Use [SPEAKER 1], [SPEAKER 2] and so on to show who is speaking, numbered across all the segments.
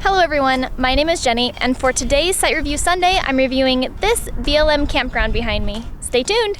[SPEAKER 1] Hello everyone, my name is Jenny, and for today's Site Review Sunday, I'm reviewing this BLM campground behind me. Stay tuned!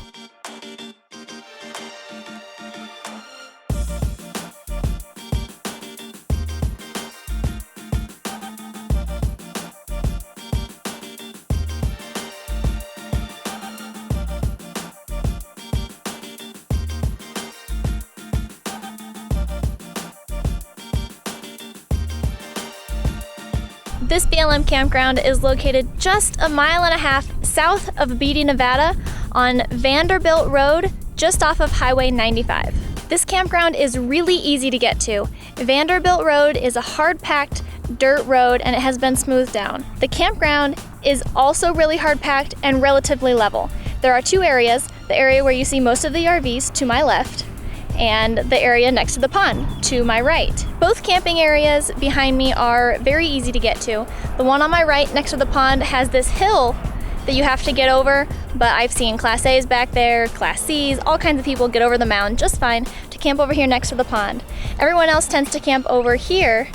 [SPEAKER 1] This BLM campground is located just a mile and a half south of Beatty, Nevada on Vanderbilt Road, just off of Highway 95. This campground is really easy to get to. Vanderbilt Road is a hard-packed dirt road and it has been smoothed down. The campground is also really hard-packed and relatively level. There are two areas, the area where you see most of the RVs to my left, and the area next to the pond to my right. Both camping areas behind me are very easy to get to. The one on my right next to the pond has this hill that you have to get over, but I've seen Class A's back there, Class C's, all kinds of people get over the mound just fine to camp over here next to the pond. Everyone else tends to camp over here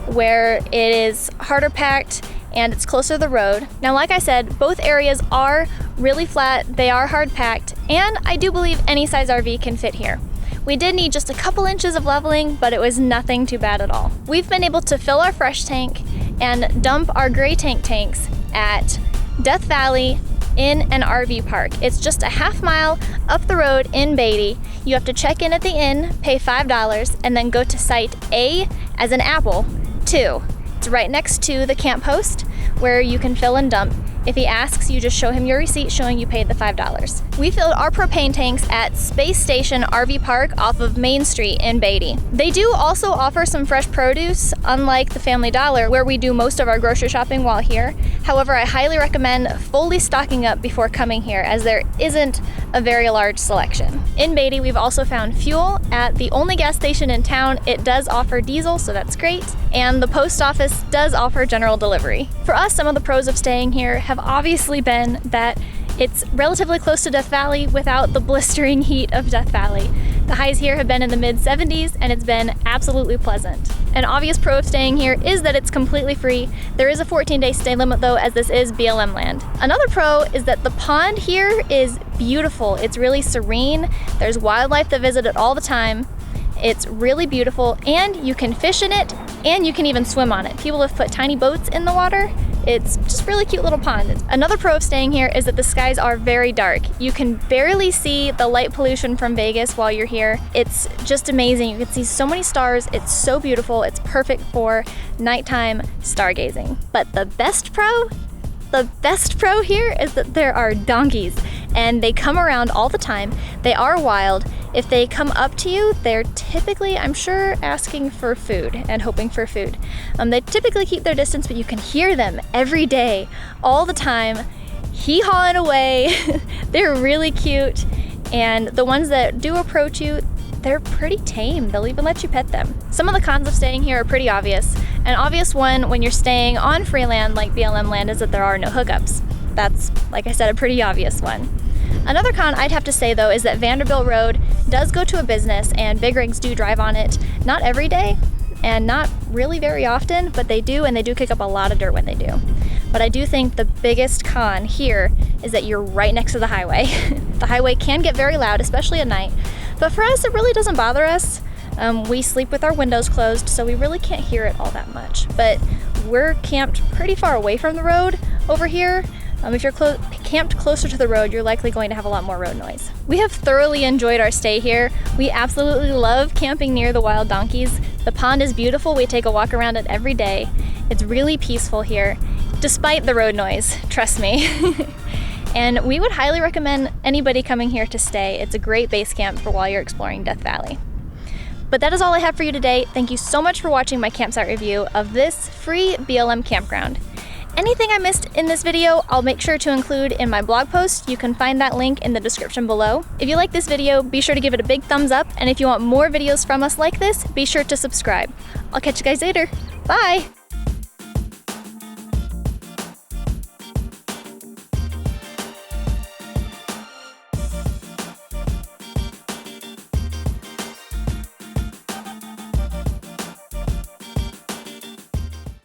[SPEAKER 1] where it is harder packed and it's closer to the road. Now, like I said, both areas are really flat, they are hard packed, and I do believe any size RV can fit here. We did need just a couple inches of leveling, but it was nothing too bad at all. We've been able to fill our fresh tank and dump our gray tanks at Death Valley in an RV park. It's just a half mile up the road in Beatty. You have to check in at the inn, pay $5, and then go to site A as an apple, 2. It's right next to the camp host where you can fill and dump. If he asks, you just show him your receipt showing you paid the $5. We filled our propane tanks at Space Station RV Park off of Main Street in Beatty. They do also offer some fresh produce, unlike the Family Dollar, where we do most of our grocery shopping while here. However, I highly recommend fully stocking up before coming here, as there isn't a very large selection. In Beatty, we've also found fuel at the only gas station in town. It does offer diesel, so that's great. And the post office does offer general delivery. For us, some of the pros of staying here have obviously been that it's relatively close to Death Valley without the blistering heat of Death Valley. The highs here have been in the mid-70s and it's been absolutely pleasant. An obvious pro of staying here is that it's completely free. There is a 14-day stay limit though, as this is BLM land. Another pro is that the pond here is beautiful. It's really serene. There's wildlife that visit it all the time. It's really beautiful and you can fish in it and you can even swim on it. People have put tiny boats in the water. It's just a really cute little pond. Another pro of staying here is that the skies are very dark. You can barely see the light pollution from Vegas while you're here. It's just amazing. You can see so many stars. It's so beautiful. It's perfect for nighttime stargazing. But the best pro here is that there are donkeys and they come around all the time. They are wild. If they come up to you, they're typically, I'm sure, asking for food and hoping for food. They typically keep their distance, but you can hear them every day, all the time, hee-hawing away. They're really cute. And the ones that do approach you, they're pretty tame. They'll even let you pet them. Some of the cons of staying here are pretty obvious. An obvious one when you're staying on free land like BLM land is that there are no hookups. That's, like I said, a pretty obvious one. Another con I'd have to say though is that Vanderbilt Road does go to a business and big rigs do drive on it. Not every day and not really very often, but they do, and they do kick up a lot of dirt when they do. But I do think the biggest con here is that you're right next to the highway. The highway can get very loud, especially at night, but for us it really doesn't bother us. We sleep with our windows closed, so we really can't hear it all that much. But we're camped pretty far away from the road over here. If you're camped closer to the road, you're likely going to have a lot more road noise. We have thoroughly enjoyed our stay here. We absolutely love camping near the wild donkeys. The pond is beautiful. We take a walk around it every day. It's really peaceful here, despite the road noise, trust me. And we would highly recommend anybody coming here to stay. It's a great base camp for while you're exploring Death Valley. But that is all I have for you today. Thank you so much for watching my campsite review of this free BLM campground. Anything I missed in this video, I'll make sure to include in my blog post. You can find that link in the description below. If you like this video, be sure to give it a big thumbs up, and if you want more videos from us like this, be sure to subscribe. I'll catch you guys later. Bye!